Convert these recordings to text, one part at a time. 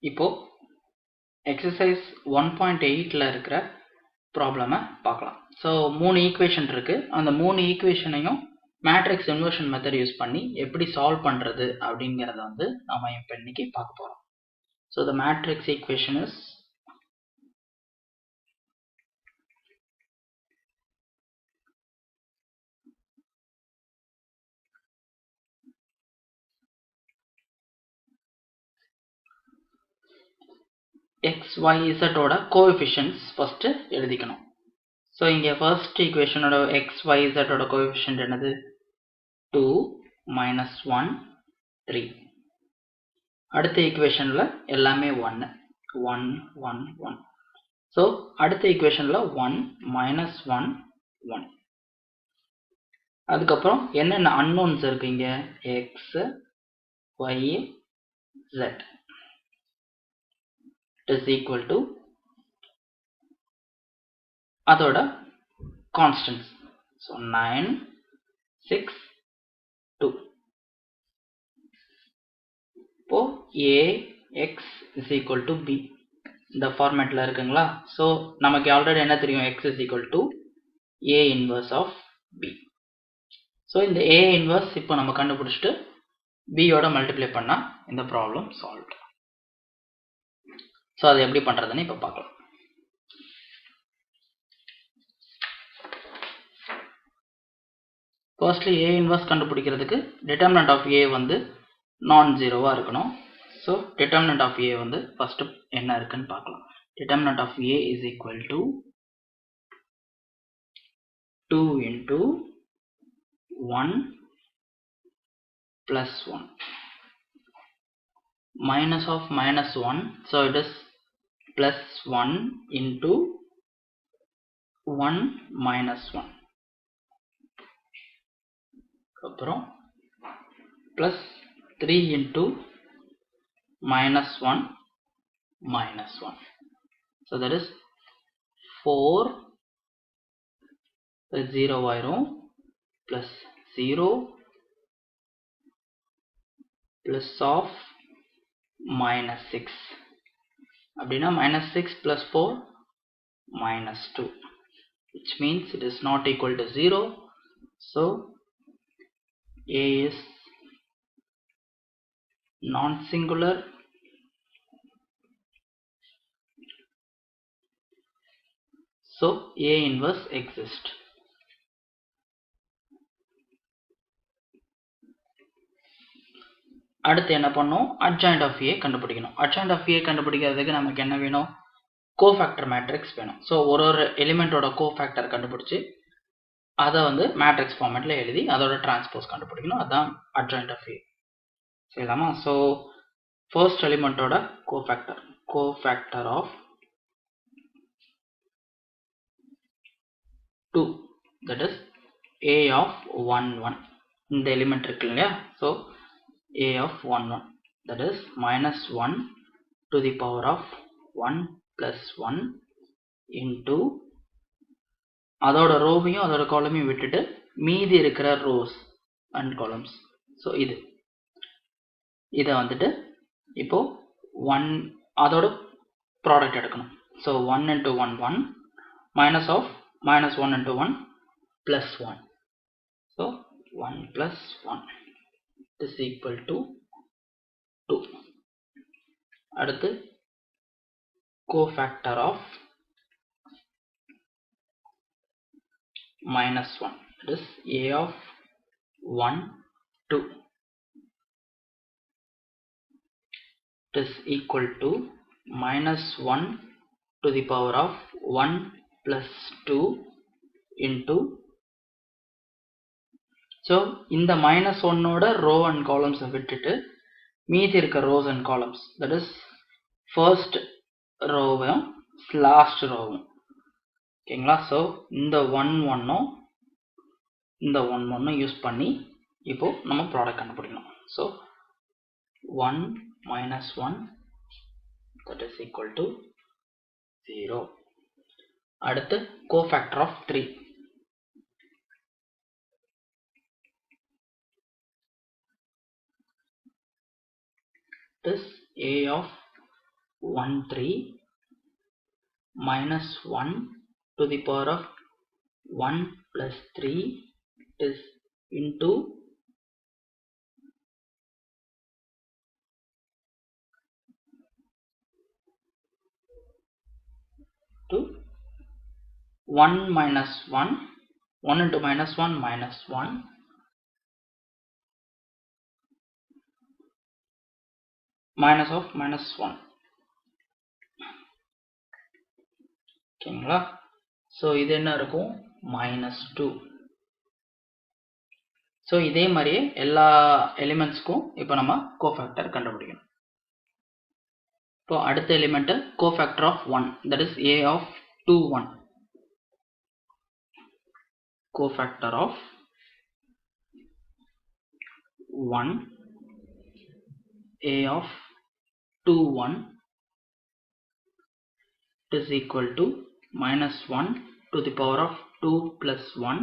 இப்போ எக்ஸசைஸ் 1.8ல இருக்கிற ப்ராப்ளமை பார்க்கலாம். ஸோ 3 ஈக்குவேஷன் இருக்கு. அந்த 3 ஈக்குவேஷனையும் மேட்ரிக்ஸ் இன்வர்ஷன் மெத்தட் யூஸ் பண்ணி எப்படி சால்வ் பண்றது அப்படிங்கிறத வந்து நாம இப்போ இன்னைக்கு பார்க்க போறோம். So the matrix equation is x, y, z ஓட கோஎஃபிஷியன்ட்ஸ் ஃபர்ஸ்ட் எழுதிக்கணும். ஸோ இங்கே ஃபர்ஸ்ட் ஈக்குவேஷனோட x, y, z ஓட கோஎஃபிஷியன்ட் என்னது? 2, -1, 3. அடுத்த ஈக்குவேஷன்ல எல்லாமே 1, 1, 1, 1. ஸோ அடுத்த ஈக்குவேஷன்ல 1, -1, 1. அதுக்கப்புறம் என்னென்ன அன்னோன்ஸ் இருக்கு இங்க? x, y, z is equal to அதோட கான்ஸ்டன்ட்ஸ். ஸோ 9, 6, 2. இப்போ a x is equal to b இந்த ஃபார்மேட்ல இருக்குங்களா? ஸோ நமக்கு ஆல்ரெடி என்ன தெரியும்? x is equal to a inverse of b. So இந்த a inverse இப்போ நம்ம கண்டுபிடிச்சிட்டு b யோட மல்டிப்ளை பண்ணா இந்த ப்ராப்ளம் சால்வ். ஸோ அது எப்படி பண்றதுன்னு இப்போ பார்க்கலாம். ஃபர்ஸ்ட்லி a இன்வர்ஸ் கண்டுபிடிக்கிறதுக்கு டிட்டர்மினன்ட் ஆஃப் a வந்து நான் ஜீரோவா இருக்கணும். ஸோ டிட்டர்மினன்ட் ஆஃப் a வந்து ஃபர்ஸ்ட் என்ன இருக்குன்னு பார்க்கலாம். Determinant of a is equal to 2 into 1 plus 1 minus of -1, so it is plus 1 into 1 minus 1. அப்புறம் plus 3 into -1 minus 1. So that is 4, 0 ஆயிரும், plus 0 plus of minus 6. அப்படின்னா minus 6 plus 4 minus 2, which means it is not equal to 0. So a is non-singular. So a inverse exists. அடுத்து என்ன பண்ணோம்? Adjoint of a கண்டுபிடிக்கணும். Adjoint of a கண்டுபிடிக்கிறதுக்கு நமக்கு என்ன வேணும்? கோஃபேக்டர் மேட்ரிக்ஸ் வேணும். ஸோ ஒரு எலிமெண்டோட கோஃபேக்டர் கண்டுபிடிச்சு அதை வந்து மேட்ரிக்ஸ் ஃபார்மேட்ல எழுதி அதோட டிரான்ஸ்போஸ் கண்டுபிடிக்கணும். அதுதான் அட்ஜாயிண்ட் ஆஃப் a. சரிதாமா? ஸோ ஃபர்ஸ்ட் எலிமெண்டோட cofactor of 2, that is a of 1, 1. இந்த எலிமெண்ட் இருக்கு இல்லையா? So a of 1, 1, that is -1 to the power of 1 plus 1 into அதோட ரோவையும் அதோட காலமையும் விட்டுட்டு மீதி இருக்கிற ரோஸ் அண்ட் காலம்ஸ். ஸோ இதை வந்துட்டு இப்போ 1 அதோட ப்ராடக்ட் எடுக்கணும். So 1 into 1, 1 minus of -1 into 1 plus 1. So 1 plus 1 is equal to 2. அடுத்து cofactor of -1, that is a of 1, 2, it is equal to -1 to the power of 1 plus 2 into. So இந்த -1 ஓட row and காலம்ஸை விட்டுட்டு மீதி இருக்க rows and காலம்ஸ், that is first ரோவும் லாஸ்ட் ரோவும். ஓகேங்களா? ஸோ இந்த 1, 1ம் இந்த 1, 1ம் யூஸ் பண்ணி இப்போ நம்ம ப்ராடக்ட் கண்டுபிடிக்கணும். So 1 minus 1, that is equal to 0. அடுத்து cofactor of 3. This a of 1 3 minus 1 to the power of 1 plus 3 is into 1 minus 1, 1 into minus 1 minus 1, minus of minus 1. ஓகேங்களா? ஸோ இது என்ன இருக்கும்? minus 2. ஸோ இதே மாதிரியே எல்லா எலிமெண்ட்ஸ்க்கும் இப்போ நம்ம கோஃபேக்டர் கண்டுபிடிக்கணும். இப்போ அடுத்த element cofactor of 1, that is a of 2 1. Cofactor of 1, a of 2 1 is equal to minus 1 to the power of 2 plus 1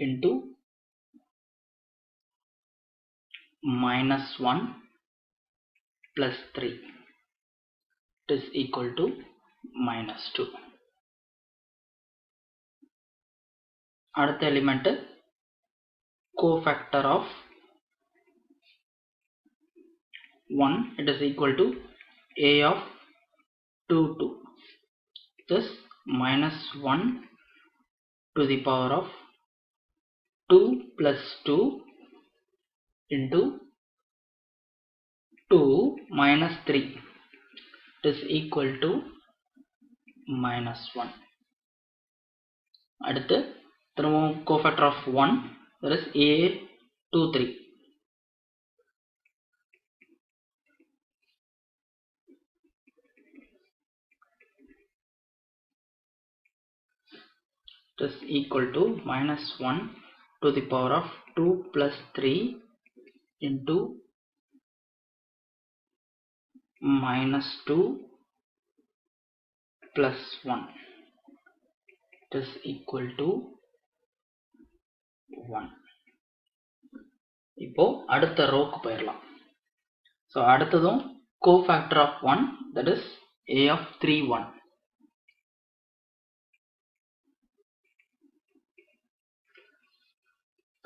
into minus 1 plus 3 is equal to minus 2. அடுத்த element cofactor of 1, it is equal to a of 2 2. This minus 1 to the power of 2 plus 2 into 2 minus 3 is equal to minus 1. அடுத்து திரும்பவும் cofactor of 1, that is a 2 3. It is equal to minus 1 to the power of 2 plus 3 into minus 2 plus 1. It is equal to 1. இப்போ அடுத்த ரோக்கு போயிடலாம். So அடுத்ததும் cofactor of 1, that is a of 3 1.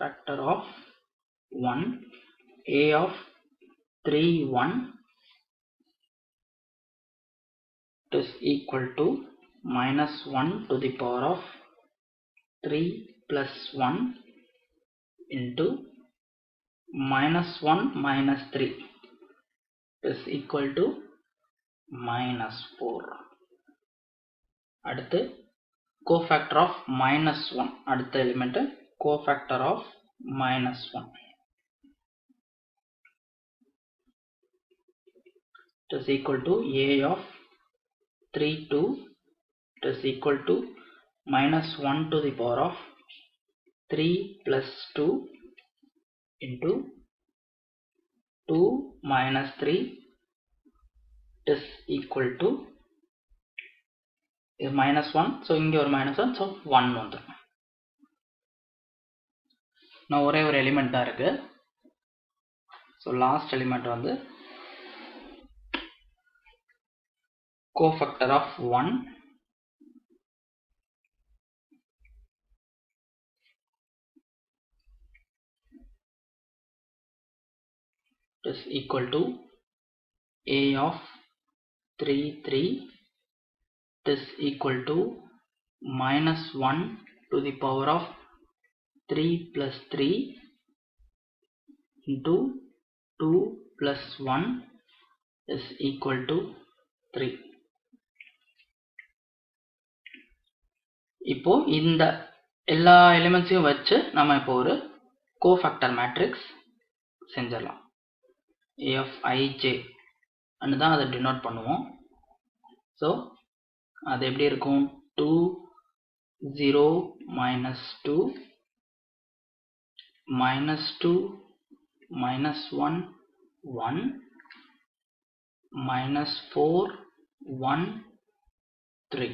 Factor of 1, a of 3 1 is equal to minus 1 to the power of 3 plus 1 into minus 1 minus 3 is equal to minus 4. அடுத்து cofactor of minus 1, அடுத்த element cofactor of minus 1. It is equal to a of 3 2. It is equal to minus 1 to the power of 3 plus 2 into 2 minus 3 is equal to minus 1. So இங்கே ஒரு minus 1, so 1 வந்துடும். நான் ஒரே ஒரு element தான் இருக்கு. So last element வந்து cofactor of 1, is equal to a of 3 3 is equal to minus 1 to the power of 3 plus 3 into 2 plus 1 is equal to 3. இப்போ இந்த எல்லா எலிமெண்ட்ஸையும் வச்சு நம்ம இப்போ ஒரு கோஃபேக்டர் மேட்ரிக்ஸ் செஞ்சிடலாம். a of ij அன்னு தான் அதை டினோட் பண்ணுவோம். ஸோ அது எப்படி இருக்கும்? 2 0 minus 2 minus 2 minus 1 1 minus 4 1 3.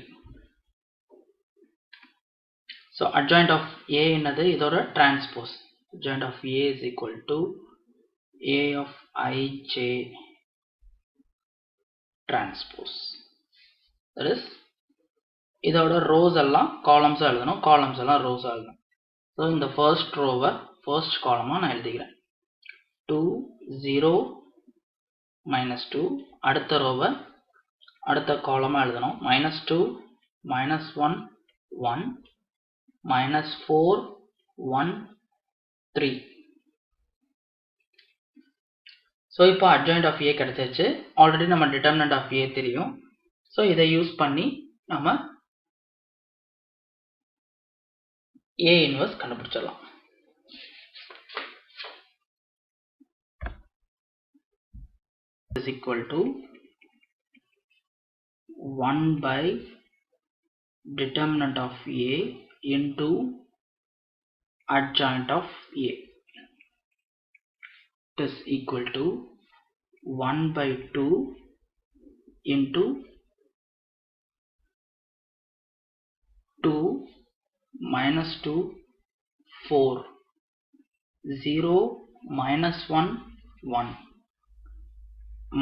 So adjoint of a என்னது இதோட transpose. Adjoint of a is equal to a of ij transpose. That is, இதோட rows எல்லாம் columns எழுதணும், columns எல்லாம் rows எழுதணும். So இந்த first row first column நான் எழுதிக்கிறேன். 2 0 minus 2. அடுத்த row அடுத்த column எழுதணும். minus 2 minus 1 1 minus 4 1 3. So இப்போ adjoint of A கிடைச்சிருச்சு. ஆல்ரெடி நம்ம determinant of A தெரியும். So இதை யூஸ் பண்ணி நம்ம A inverse கண்டுபிடிச்சிடலாம். Is equal to 1 by determinant of A into adjoint of A. It is equal to 1 by 2 into 2 minus 2 4 0 minus 1 1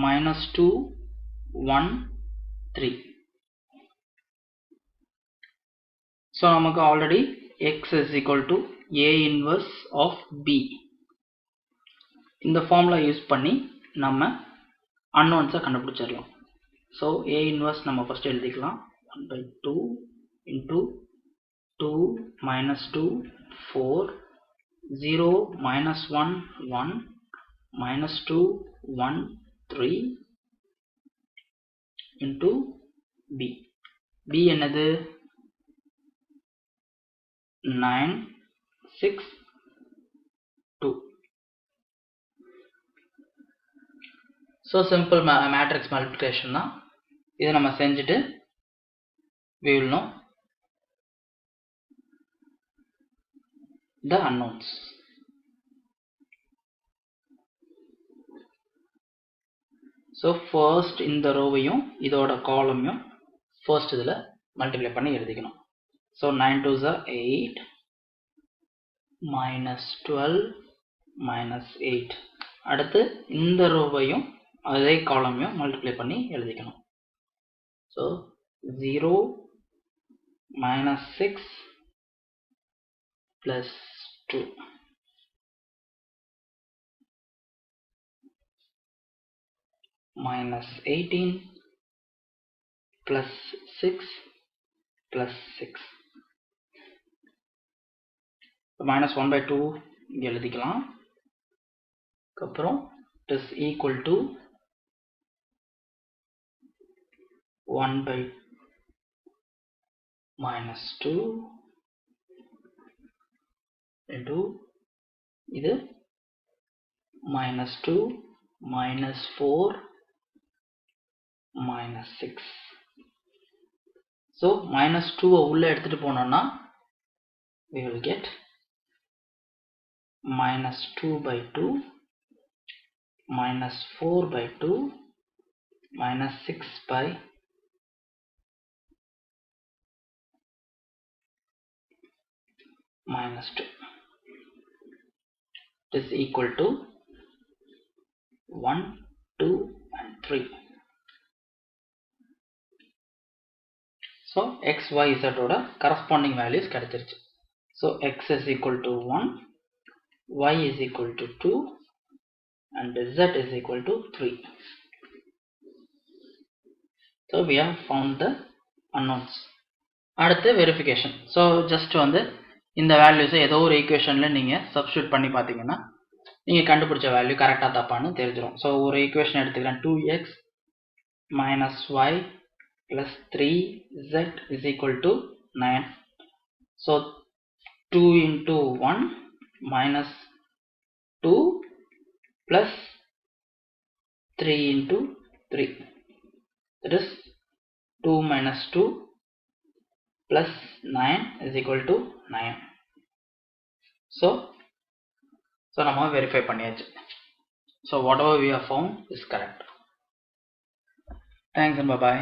minus 2 1 3. So நமக்கு already x is equal to A inverse of B. இந்த formula use பண்ணி நம்ம unknowns கண்டுபிடிச்சிடலாம். So A inverse நம்ம first எழுதிக்கலாம். 1 by 2 into 2 minus 2 4 0 minus 1 1 minus 2 1 3 into B. B என்னது 9 6 2. So simple matrix multiplication தான். இதை நம்ம செஞ்சுட்டு we will know the unknowns. So first இந்த ரோவையும் இதோட காலமையும் first இதில் multiply பண்ணி எழுதிக்கணும். So 9 2s are 8 minus 12 minus 8. அடுத்து இந்த ரோவையும் அதே காலமையும் multiply பண்ணி எழுதிக்கணும். So 0 minus 6 plus 2 minus 18 plus 6 plus 6. So minus 1 by 2 இங்க எழுதிக்கலாம். அப்புறம் it is equal to 1 by minus 2 into இது minus 2 minus 4 minus 6. So minus 2 உள்ள எடுத்துட்டு போனோம்னா we will get minus 2 by 2 minus 4 by 2 minus 6 by minus 2. It is equal to 1 2 and 3. So x y z ஓட corresponding values கிடைச்சிருச்சு. So x is equal to 1, y is equal to 2 and z is equal to 3. So we have found the unknowns. அடுத்து verification. So just வந்து இந்த values ஏதோ ஒரு equationல நீங்க substitute பண்ணி பார்த்தீங்கன்னா நீங்க கண்டுபிடிச்ச வேல்யூ கரெக்ட்டா தப்பான்னு தெரிஞ்சிரும். So ஒரு equation எடுத்துக்கிறேன். 2x minus y plus 3z is equal to 9. So 2 into 1 minus 2 plus 3 into 3. That is 2 minus 2 plus 9 is equal to 9. So நம்ம verify பண்ணியாச்சு. So whatever we have found is correct. Thanks and bye bye.